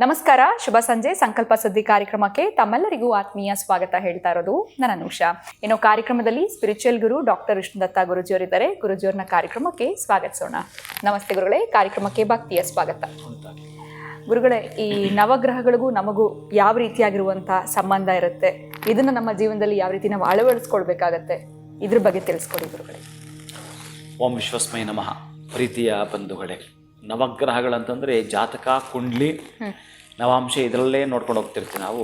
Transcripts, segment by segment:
ನಮಸ್ಕಾರ, ಶುಭ ಸಂಜೆ. ಸಂಕಲ್ಪ ಸುದ್ದಿ ಕಾರ್ಯಕ್ರಮಕ್ಕೆ ತಮ್ಮೆಲ್ಲರಿಗೂ ಆತ್ಮೀಯ ಸ್ವಾಗತ ಹೇಳ್ತಾ ಇರೋದು ನನ್ನ ಅನುಷಾ. ಇನ್ನು ಕಾರ್ಯಕ್ರಮದಲ್ಲಿ ಸ್ಪಿರಿಚುವಲ್ ಗುರು ಡಾಕ್ಟರ್ ವಿಷ್ಣುದತ್ತ ಗುರುಜಿಯವರಿದ್ದಾರೆ. ಗುರುಜಿಯವರನ್ನ ಕಾರ್ಯಕ್ರಮಕ್ಕೆ ಸ್ವಾಗತಿಸೋಣ. ನಮಸ್ತೆ ಗುರುಗಳೇ, ಕಾರ್ಯಕ್ರಮಕ್ಕೆ ಭಕ್ತಿಯ ಸ್ವಾಗತ. ಗುರುಗಳೇ, ಈ ನವಗ್ರಹಗಳಿಗೂ ನಮಗೂ ಯಾವ ರೀತಿಯಾಗಿರುವಂಥ ಸಂಬಂಧ ಇರುತ್ತೆ, ಇದನ್ನು ನಮ್ಮ ಜೀವನದಲ್ಲಿ ಯಾವ ರೀತಿ ನಾವು ಅಳವಡಿಸ್ಕೊಳ್ಬೇಕಾಗತ್ತೆ, ಇದ್ರ ಬಗ್ಗೆ ತಿಳಿಸ್ಕೊಡಿ ಗುರುಗಳೇ. ಓಂ ವಿಶ್ವಸ್ಮೈ ನಮಃ. ಪ್ರೀತಿಯ ಬಂಧುಗಳೇ, ನವಗ್ರಹಗಳಂತಂದರೆ ಜಾತಕ, ಕುಂಡ್ಲಿ, ನವಾಂಶ ಇದರಲ್ಲೇ ನೋಡ್ಕೊಂಡು ಹೋಗ್ತಿರ್ತೀವಿ ನಾವು.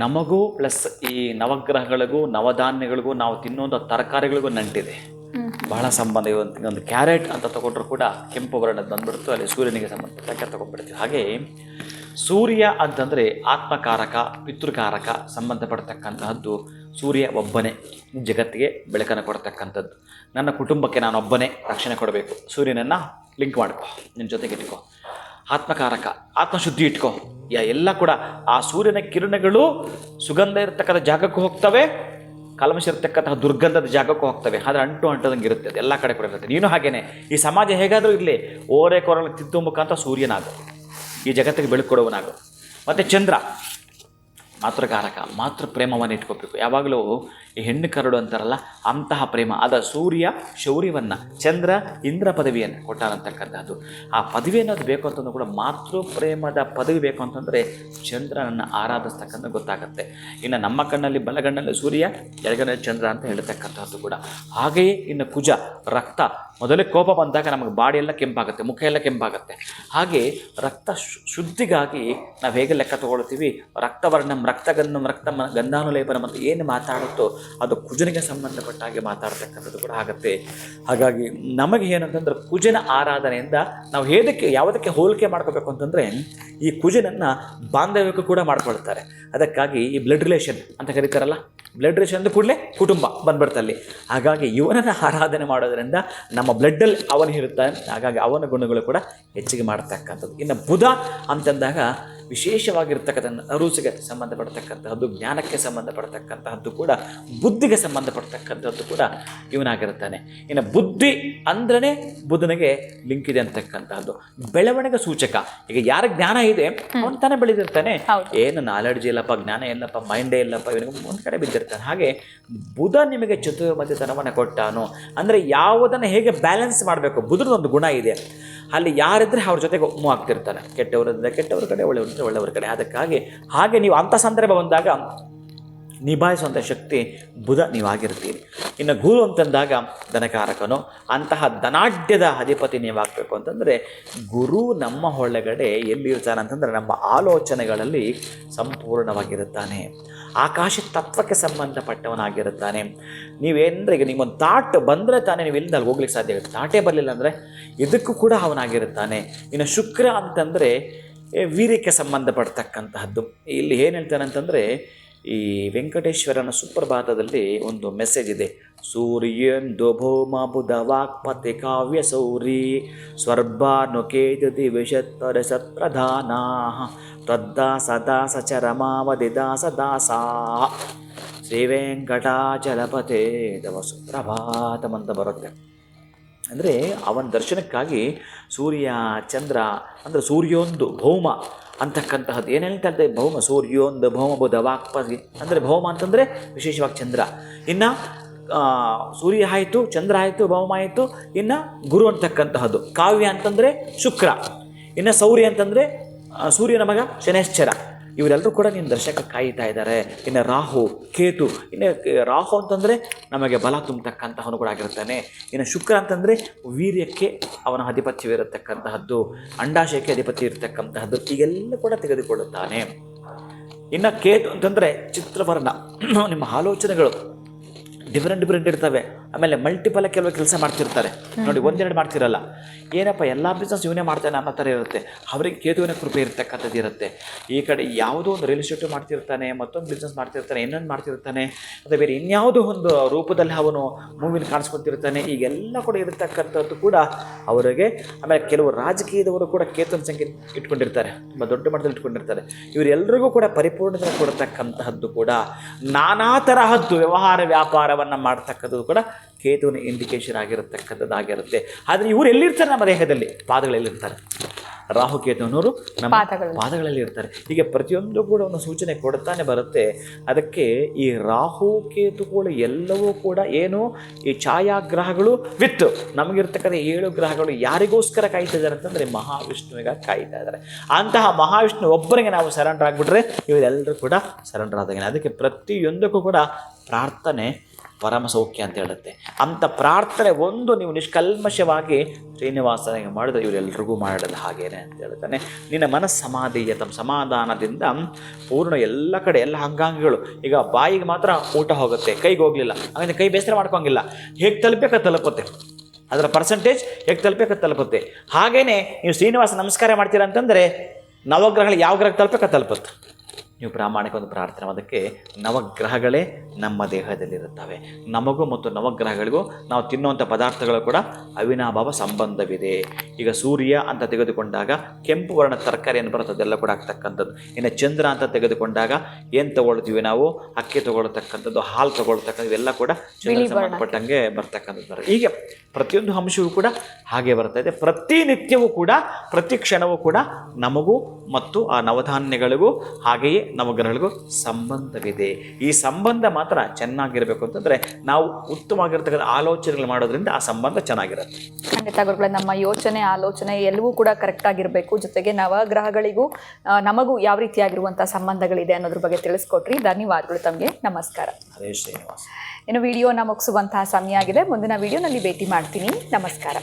ನಮಗೂ ಪ್ಲಸ್ ಈ ನವಗ್ರಹಗಳಿಗೂ ನವಧಾನ್ಯಗಳಿಗೂ ನಾವು ತಿನ್ನೋದು ತರಕಾರಿಗಳಿಗೂ ನಂಟಿದೆ, ಬಹಳ ಸಂಬಂಧ. ಒಂದು ಕ್ಯಾರೆಟ್ ಅಂತ ತಗೊಂಡ್ರು ಕೂಡ ಕೆಂಪು ವರ್ಣದ ಬಂದ್ಬಿಡ್ತು, ಅಲ್ಲಿ ಸೂರ್ಯನಿಗೆ ಸಂಬಂಧಪಟ್ಟ ತಗೊಂಡ್ಬಿಡ್ತೀವಿ. ಹಾಗೆ ಸೂರ್ಯ ಅಂತಂದರೆ ಆತ್ಮಕಾರಕ, ಪಿತೃಕಾರಕ ಸಂಬಂಧಪಡ್ತಕ್ಕಂತಹದ್ದು ಸೂರ್ಯ ಒಬ್ಬನೇ ಜಗತ್ತಿಗೆ ಬೆಳಕನ್ನು ಕೊಡ್ತಕ್ಕಂಥದ್ದು. ನನ್ನ ಕುಟುಂಬಕ್ಕೆ ನಾನು ಒಬ್ಬನೇ ರಕ್ಷಣೆ ಕೊಡಬೇಕು, ಸೂರ್ಯನನ್ನು ಲಿಂಕ್ ಮಾಡ್ಕೊ, ನಿನ್ನ ಜೊತೆಗೆ ಇಟ್ಕೊ. ಆತ್ಮಕಾರಕ, ಆತ್ಮಶುದ್ಧಿ ಇಟ್ಕೊ. ಎಲ್ಲ ಕೂಡ ಆ ಸೂರ್ಯನ ಕಿರಣಗಳು ಸುಗಂಧ ಇರತಕ್ಕಂಥ ಜಾಗಕ್ಕೂ ಹೋಗ್ತವೆ, ಕಲ್ಮಶ ಇರತಕ್ಕಂತಹ ದುರ್ಗಂಧದ ಜಾಗಕ್ಕೂ ಹೋಗ್ತವೆ. ಆದರೆ ಅಂಟದಂಗೆ ಇರುತ್ತೆ, ಅದು ಎಲ್ಲ ಕಡೆ ಕೂಡ ಇರುತ್ತೆ. ನೀನು ಹಾಗೇನೆ ಈ ಸಮಾಜ ಹೇಗಾದರೂ ಇರಲಿ, ಓರೆ ಕೊರಳ ತಿದ್ದು ಮುಖಾಂತರ ಸೂರ್ಯನಾಗು, ಈ ಜಗತ್ತಿಗೆ ಬೆಳಕು ಕೊಡುವನಾಗು. ಮತ್ತು ಚಂದ್ರ ಮಾತೃಕಾರಕ, ಮಾತೃ ಪ್ರೇಮವನ್ನು ಇಟ್ಕೋಬೇಕು. ಯಾವಾಗಲೂ ಈ ಹೆಣ್ಣು ಕರಡು ಅಂತಾರಲ್ಲ, ಅಂತಹ ಪ್ರೇಮ. ಅದ ಸೂರ್ಯ ಶೌರ್ಯವನ್ನು, ಚಂದ್ರ ಇಂದ್ರ ಪದವಿಯನ್ನು ಕೊಟ್ಟಾರಂತಕ್ಕಂಥದ್ದು. ಆ ಪದವಿ ಅನ್ನೋದು ಬೇಕು ಅಂತಂದ್ರೂ ಕೂಡ ಮಾತೃ ಪ್ರೇಮದ ಪದವಿ ಬೇಕು ಅಂತಂದರೆ ಚಂದ್ರನನ್ನು ಆರಾಧಿಸ್ತಕ್ಕಂಥ ಗೊತ್ತಾಗುತ್ತೆ. ಇನ್ನು ನಮ್ಮ ಕಣ್ಣಲ್ಲಿ ಬಲಗಣ್ಣಲ್ಲಿ ಸೂರ್ಯ, ಎಡಗಣ್ಣಲ್ಲಿ ಚಂದ್ರ ಅಂತ ಹೇಳ್ತಕ್ಕಂಥದ್ದು ಕೂಡ. ಹಾಗೆಯೇ ಇನ್ನು ಕುಜ, ರಕ್ತ. ಮೊದಲೇ ಕೋಪ ಬಂದಾಗ ನಮಗೆ ಬಾಡಿ ಎಲ್ಲ ಕೆಂಪಾಗುತ್ತೆ, ಮುಖ ಎಲ್ಲ ಕೆಂಪಾಗುತ್ತೆ. ಹಾಗೆ ರಕ್ತ ಶುದ್ಧಿಗಾಗಿ ನಾವು ಹೇಗೆ ಲೆಕ್ಕ ತಗೊಳ್ತೀವಿ, ರಕ್ತವರ್ಣಂ ರಕ್ತಗಂಧಂ ಗಂಧಾನುಲೇಪನ ಮತ್ತು ಏನು ಮಾತಾಡುತ್ತೋ ಅದು ಕುಜನಿಗೆ ಸಂಬಂಧಪಟ್ಟ ಹಾಗೆ ಮಾತಾಡ್ತಕ್ಕಂಥದ್ದು ಕೂಡ ಆಗುತ್ತೆ. ಹಾಗಾಗಿ ನಮಗೆ ಏನಂತಂದ್ರೆ ಕುಜನ ಆರಾಧನೆಯಿಂದ ನಾವು ಯಾವುದಕ್ಕೆ ಹೋಲಿಕೆ ಮಾಡ್ಕೋಬೇಕು ಅಂತಂದರೆ ಈ ಕುಜನನ್ನು ಬಾಂಧವ್ಯಕ್ಕೂ ಕೂಡ ಮಾಡ್ಕೊಳ್ತಾರೆ. ಅದಕ್ಕಾಗಿ ಈ ಬ್ಲಡ್ ರಿಲೇಷನ್ ಅಂತ ಕರೀತಾರಲ್ಲ, ಬ್ಲಡ್ ರಿಲೇಷನ್ ಅಂದ ಕೂಡಲೇ ಕುಟುಂಬ ಬಂದ್ಬಿಡ್ತಲ್ಲಿ. ಹಾಗಾಗಿ ಇವನನ್ನು ಆರಾಧನೆ ಮಾಡೋದ್ರಿಂದ ನಮ್ಮ ಬ್ಲಡ್ಡಲ್ಲಿ ಅವನು ಇರುತ್ತಾನೆ, ಹಾಗಾಗಿ ಅವನ ಗುಣಗಳು ಕೂಡ ಹೆಚ್ಚಿಗೆ ಮಾಡ್ತಕ್ಕಂಥದ್ದು. ಇನ್ನು ಬುಧ ಅಂತಂದಾಗ ವಿಶೇಷವಾಗಿರ್ತಕ್ಕಂಥ ಅರುಸಿಗೆ ಸಂಬಂಧಪಡ್ತಕ್ಕಂತಹದ್ದು, ಜ್ಞಾನಕ್ಕೆ ಸಂಬಂಧಪಡ್ತಕ್ಕಂತಹದ್ದು ಕೂಡ, ಬುದ್ಧಿಗೆ ಸಂಬಂಧಪಡ್ತಕ್ಕಂಥದ್ದು ಕೂಡ ಇವನಾಗಿರುತ್ತಾನೆ. ಇನ್ನು ಬುದ್ಧಿ ಅಂದ್ರೇ ಬುಧನಿಗೆ ಲಿಂಕ್ ಇದೆ ಅಂತಕ್ಕಂತಹದ್ದು. ಬೆಳವಣಿಗೆ ಸೂಚಕ. ಈಗ ಯಾರ ಜ್ಞಾನ ಇದೆ ಅವನು ತಾನೇ ಬೆಳೆದಿರ್ತಾನೆ. ಏನು ನಾಲೆಡ್ಜ್ ಇಲ್ಲಪ್ಪ, ಜ್ಞಾನ ಇಲ್ಲಪ್ಪ, ಮೈಂಡೇ ಇಲ್ಲಪ್ಪ, ಇವನಿಗೆ ಒಂದು ಕಡೆ ಬಿದ್ದಿರ್ತಾನೆ. ಹಾಗೆ ಬುಧ ನಿಮಗೆ ಚತುರ್ಮಧ್ಯತನವನ್ನು ಕೊಟ್ಟಾನು ಅಂದರೆ ಯಾವುದನ್ನು ಹೇಗೆ ಬ್ಯಾಲೆನ್ಸ್ ಮಾಡಬೇಕು, ಬುಧನೊಂದು ಗುಣ ಇದೆ. ಅಲ್ಲಿ ಯಾರಿದ್ರೆ ಅವ್ರ ಜೊತೆಗೆ ಮೂವ್ ಆಗ್ತಿರ್ತಾನೆ. ಕೆಟ್ಟವರಿದ್ದರೆ ಕೆಟ್ಟವ್ರ ಕಡೆ, ಒಳ್ಳೆಯವರಿದ್ದರೆ ಒಳ್ಳೆಯವ್ರ ಕಡೆ. ಅದಕ್ಕಾಗಿ ಹಾಗೆ ನೀವು ಅಂಥ ಸಂದರ್ಭ ಬಂದಾಗ ನಿಭಾಯಿಸುವಂಥ ಶಕ್ತಿ ಬುಧ ನೀವಾಗಿರ್ತೀರಿ. ಇನ್ನು ಗುರು ಅಂತಂದಾಗ ಧನಕಾರಕನು, ಅಂತಹ ಧನಾಢ್ಯದ ಅಧಿಪತಿ ನೀವಾಗಬೇಕು ಅಂತಂದರೆ ಗುರು ನಮ್ಮ ಒಳಗಡೆ ಎಲ್ಲಿರ್ತಾನೆ ಅಂತಂದರೆ ನಮ್ಮ ಆಲೋಚನೆಗಳಲ್ಲಿ ಸಂಪೂರ್ಣವಾಗಿರುತ್ತಾನೆ. ಆಕಾಶ ತತ್ವಕ್ಕೆ ಸಂಬಂಧಪಟ್ಟವನಾಗಿರುತ್ತಾನೆ. ನೀವೇನಂದರೆ ಈಗ ನಿಮ್ಮೊಂದು ಥಾಟ್ ಬಂದರೆ ತಾನೇ ನೀವು ಎಲ್ಲಿಂದ ಅಲ್ಲಿ ಹೋಗ್ಲಿಕ್ಕೆ ಸಾಧ್ಯ ಆಗುತ್ತೆ. ಥಾಟೇ ಬರಲಿಲ್ಲ ಅಂದರೆ ಇದಕ್ಕೂ ಕೂಡ ಅವನಾಗಿರುತ್ತಾನೆ. ಇನ್ನು ಶುಕ್ರ ಅಂತಂದರೆ ವೀರ್ಯಕ್ಕೆ ಸಂಬಂಧಪಡ್ತಕ್ಕಂತಹದ್ದು. ಇಲ್ಲಿ ಏನು ಹೇಳ್ತಾನೆ ಅಂತಂದರೆ ಈ ವೆಂಕಟೇಶ್ವರನ ಸುಪ್ರಭಾತದಲ್ಲಿ ಒಂದು ಮೆಸೇಜ್ ಇದೆ. ಸೂರ್ಯಂದು ಭೌಮ ಬುಧ ವಾಕ್ಪತಿ ಕಾವ್ಯ ಸೌರಿ ಸ್ವರ್ಭಾನುಕೇತು ದಿವಿಷತ್ತರ ಸತ್ಪ್ರಧಾನಾ ತದ್ದಾಸ ದಾಸ ಚರಮಾವಧಿ ದಾಸ ದಾಸಾ ಶ್ರೀ ವೆಂಕಟಾಚಲಪತೆ ದವ ಸುಪ್ರಭಾತಂ ಅಂತ ಬರುತ್ತೆ. ಅಂದರೆ ಅವನ ದರ್ಶನಕ್ಕಾಗಿ ಸೂರ್ಯ ಚಂದ್ರ ಅಂದರೆ ಸೂರ್ಯೊಂದು ಭೌಮ ಅಂತಕ್ಕಂತಹದ್ದು. ಏನು ಹೇಳ್ತಾ ಇರ್ತದೆ, ಭೌಮ ಸೂರ್ಯೊಂದು ಭೌಮ ಬುಧ ವಾಕ್ಪತಿ ಅಂದರೆ ಭೌಮ ಅಂತಂದರೆ ವಿಶೇಷವಾಗಿ ಚಂದ್ರ. ಇನ್ನು ಸೂರ್ಯ ಆಯಿತು, ಚಂದ್ರ ಆಯಿತು, ಭೌಮ ಆಯಿತು. ಇನ್ನು ಗುರು ಅಂತಕ್ಕಂತಹದ್ದು. ಕಾವ್ಯ ಅಂತಂದರೆ ಶುಕ್ರ. ಇನ್ನು ಸೌರ್ಯ ಅಂತಂದರೆ ಸೂರ್ಯನ ಮಗ ಶನೇಶ್ಚರ. ಇವರೆಲ್ಲರೂ ಕೂಡ ನಿನ್ನ ದರ್ಶಕ ಕಾಯ್ತಾ ಇದ್ದಾರೆ. ಇನ್ನು ರಾಹು ಕೇತು. ಇನ್ನು ರಾಹು ಅಂತಂದರೆ ನಮಗೆ ಬಲ ತುಂಬತಕ್ಕಂತಹವನು ಕೂಡ ಆಗಿರ್ತಾನೆ. ಇನ್ನು ಶುಕ್ರ ಅಂತಂದರೆ ವೀರ್ಯಕ್ಕೆ ಅವನ ಅಧಿಪತ್ಯವಿರತಕ್ಕಂತಹದ್ದು, ಅಂಡಾಶಯಕ್ಕೆ ಅಧಿಪತ್ಯ ಇರತಕ್ಕಂತಹದ್ದು, ಹೀಗೆಲ್ಲ ಕೂಡ ತೆಗೆದುಕೊಳ್ಳುತ್ತಾನೆ. ಇನ್ನು ಕೇತು ಅಂತಂದರೆ ಚಿತ್ರವರ್ಣ. ನಿಮ್ಮ ಆಲೋಚನೆಗಳು ಡಿಫ್ರೆಂಟ್ ಇರ್ತವೆ. ಆಮೇಲೆ ಮಲ್ಟಿಪಲ್ ಕೆಲವು ಕೆಲಸ ಮಾಡ್ತಿರ್ತಾರೆ ನೋಡಿ, ಒಂದೆರಡು ಮಾಡ್ತಿರಲ್ಲ. ಏನಪ್ಪ ಎಲ್ಲ ಬಿಸ್ನೆಸ್ ಇವನೇ ಮಾಡ್ತಾನೆ ಅನ್ನೋ ಥರ ಇರುತ್ತೆ. ಅವರಿಗೆ ಕೇತುವಿನ ಕೃಪೆ ಇರತಕ್ಕಂಥದ್ದು ಇರುತ್ತೆ. ಈ ಕಡೆ ಯಾವುದೋ ಒಂದು ರಿಯಲ್ ಎಸ್ಟೇಟ್ ಮಾಡ್ತಿರ್ತಾನೆ, ಮತ್ತೊಂದು ಬಿಸ್ನೆಸ್ ಮಾಡ್ತಿರ್ತಾನೆ, ಇನ್ನೊಂದು ಮಾಡ್ತಿರ್ತಾನೆ, ಅಥವಾ ಬೇರೆ ಇನ್ಯಾವುದೋ ಒಂದು ರೂಪದಲ್ಲಿ ಅವನು ಮೂವಿನ ಕಾಣಿಸ್ಕೊತಿರ್ತಾನೆ. ಈಗೆಲ್ಲ ಕೂಡ ಇರತಕ್ಕಂಥದ್ದು ಕೂಡ ಅವರಿಗೆ. ಆಮೇಲೆ ಕೆಲವು ರಾಜಕೀಯದವರು ಕೂಡ ಕೇತುವಿನ ಸಂಖ್ಯೆ ಇಟ್ಕೊಂಡಿರ್ತಾರೆ, ತುಂಬ ದೊಡ್ಡ ಮಟ್ಟದಲ್ಲಿ ಇಟ್ಕೊಂಡಿರ್ತಾರೆ. ಇವರೆಲ್ಲರಿಗೂ ಕೂಡ ಪರಿಪೂರ್ಣತೆ ಕೊಡತಕ್ಕಂತಹದ್ದು ಕೂಡ, ನಾನಾ ತರಹದ್ದು ವ್ಯವಹಾರ ವ್ಯಾಪಾರವನ್ನು ಮಾಡ್ತಕ್ಕಂಥದ್ದು ಕೂಡ ಕೇತುವಿನ ಇಂಡಿಕೇಶನ್ ಆಗಿರುತ್ತೆ. ಆದರೆ ಇವರು ಎಲ್ಲಿರ್ತಾರೆ ನಮ್ಮ ದೇಹದಲ್ಲಿ, ಪಾದಗಳಲ್ಲಿರ್ತಾರೆ. ರಾಹುಕೇತು ಅನ್ನೋರು ನಮ್ಮ ಪಾದಗಳು. ಪಾದಗಳಲ್ಲಿ ಇರ್ತಾರೆ. ಹೀಗೆ ಪ್ರತಿಯೊಂದು ಕೂಡ ಒಂದು ಸೂಚನೆ ಕೊಡ್ತಾನೆ ಬರುತ್ತೆ. ಅದಕ್ಕೆ ಈ ರಾಹುಕೇತುಗಳು ಎಲ್ಲವೂ ಕೂಡ ಏನು ಈ ಛಾಯಾಗ್ರಹಗಳು ವಿತ್ ನಮಗಿರ್ತಕ್ಕಂಥ 7 ಗ್ರಹಗಳು ಯಾರಿಗೋಸ್ಕರ ಕಾಯ್ತಾ ಇದ್ದಾರೆ ಅಂತಂದರೆ ಮಹಾವಿಷ್ಣುವಿಗಾಗಿ ಕಾಯ್ತಾ ಇದ್ದಾರೆ. ಅಂತಹ ಮಹಾವಿಷ್ಣು ಒಬ್ಬರಿಗೆ ನಾವು ಸರೆಂಡರ್ ಆಗಿಬಿಟ್ರೆ ಇವರೆಲ್ಲರೂ ಕೂಡ ಸರೆಂಡರ್ ಆದಾಗೆ. ಅದಕ್ಕೆ ಪ್ರತಿಯೊಂದಕ್ಕೂ ಕೂಡ ಪ್ರಾರ್ಥನೆ ಪರಮ ಸೌಖ್ಯ ಅಂತ ಹೇಳುತ್ತೆ. ಅಂಥ ಪ್ರಾರ್ಥನೆ ಒಂದು ನೀವು ನಿಷ್ಕಲ್ಮಶವಾಗಿ ಶ್ರೀನಿವಾಸನಿಗೆ ಮಾಡಿದ್ರೆ ಇವರೆಲ್ಲರಿಗೂ ಮಾಡೋದು ಹಾಗೇನೆ ಅಂತ ಹೇಳ್ತಾನೆ. ನಿನ್ನ ಮನಸ್ಸಮಾಧಿಯ ತಮ್ಮ ಸಮಾಧಾನದಿಂದ ಪೂರ್ಣ ಎಲ್ಲ ಕಡೆ ಎಲ್ಲ ಅಂಗಾಂಗಗಳು, ಈಗ ಬಾಯಿಗೆ ಮಾತ್ರ ಊಟ ಹೋಗುತ್ತೆ, ಕೈಗೆ ಹೋಗಲಿಲ್ಲ, ಹಾಗೆ ಕೈ ಬೇಸರ ಮಾಡ್ಕೊಂಗಿಲ್ಲ, ಹೇಗೆ ತಲುಪಬೇಕು ತಲುಪುತ್ತೆ, ಅದರ ಪರ್ಸೆಂಟೇಜ್ ಹೇಗೆ ತಲುಪಬೇಕು ತಲುಪುತ್ತೆ. ಹಾಗೆಯೇ ನೀವು ಶ್ರೀನಿವಾಸ ನಮಸ್ಕಾರ ಮಾಡ್ತೀರಾ ಅಂತಂದರೆ ನವಗ್ರಹಗಳು ಯಾವ ಗ್ರಹ ತಲುಪುತ್ತೆ. ನೀವು ಪ್ರಾಮಾಣಿಕ ಒಂದು ಪ್ರಾರ್ಥನೆ ಮಾಡೋದಕ್ಕೆ ನವಗ್ರಹಗಳೇ ನಮ್ಮ ದೇಹದಲ್ಲಿರುತ್ತವೆ. ನಮಗೂ ಮತ್ತು ನವಗ್ರಹಗಳಿಗೂ ನಾವು ತಿನ್ನುವಂಥ ಪದಾರ್ಥಗಳು ಕೂಡ ಅವಿನಾಭಾವ ಸಂಬಂಧವಿದೆ. ಈಗ ಸೂರ್ಯ ಅಂತ ತೆಗೆದುಕೊಂಡಾಗ ಕೆಂಪು ವರ್ಣ ತರಕಾರಿ ಏನು ಬರುತ್ತೆ ಅದೆಲ್ಲ ಕೂಡ ಆಗ್ತಕ್ಕಂಥದ್ದು. ಇನ್ನು ಚಂದ್ರ ಅಂತ ತೆಗೆದುಕೊಂಡಾಗ ಏನು ತೊಗೊಳ್ತೀವಿ ನಾವು, ಅಕ್ಕಿ ತೊಗೊಳ್ತಕ್ಕಂಥದ್ದು, ಹಾಲು ತೊಗೊಳ್ತಕ್ಕಂಥದ್ದು ಇವೆಲ್ಲ ಕೂಡ ಚಂದ್ರ ಸಂಬಂಧಪಟ್ಟಂಗೆ ಬರ್ತಕ್ಕಂಥದ್ದು. ಹೀಗೆ ಪ್ರತಿಯೊಂದು ಅಂಶವೂ ಕೂಡ ಹಾಗೆ ಬರ್ತಾ ಇದೆ. ಪ್ರತಿನಿತ್ಯವೂ ಕೂಡ ಪ್ರತಿ ಕ್ಷಣವೂ ಕೂಡ ನಮಗೂ ಮತ್ತು ಆ ನವಧಾನ್ಯಗಳಿಗೂ ಹಾಗೆಯೇ ನವಗ್ರಹಗಳಿಗೂ ಸಂಬಂಧವಿದೆ. ಈ ಸಂಬಂಧ ಮಾತ್ರ ಚೆನ್ನಾಗಿರಬೇಕು ಅಂತಂದರೆ ನಾವು ಉತ್ತಮವಾಗಿರ್ತಕ್ಕಂಥ ಆಲೋಚನೆಗಳು ಮಾಡೋದ್ರಿಂದ ಆ ಸಂಬಂಧ ಚೆನ್ನಾಗಿರುತ್ತೆ. ಖಂಡಿತ ಗುರುಗಳೇ, ನಮ್ಮ ಯೋಚನೆ ಆಲೋಚನೆ ಎಲ್ಲವೂ ಕೂಡ ಕರೆಕ್ಟ್ ಆಗಿರಬೇಕು. ಜೊತೆಗೆ ನವಗ್ರಹಗಳಿಗೂ ನಮಗೂ ಯಾವ ರೀತಿಯಾಗಿರುವಂಥ ಸಂಬಂಧಗಳಿದೆ ಅನ್ನೋದ್ರ ಬಗ್ಗೆ ತಿಳಿಸ್ಕೊಟ್ರಿ. ಧನ್ಯವಾದಗಳು ತಮಗೆ. ನಮಸ್ಕಾರ. ಅದೇ ಶ್ರೀನಿವಾಸ. ಇನ್ನು ವಿಡಿಯೋನ ಮುಗಿಸುವಂತಹ ಸಮಯ ಆಗಿದೆ. ಮುಂದಿನ ವಿಡಿಯೋನಲ್ಲಿ ಭೇಟಿ ಮಾಡ್ತೀನಿ. ನಮಸ್ಕಾರ.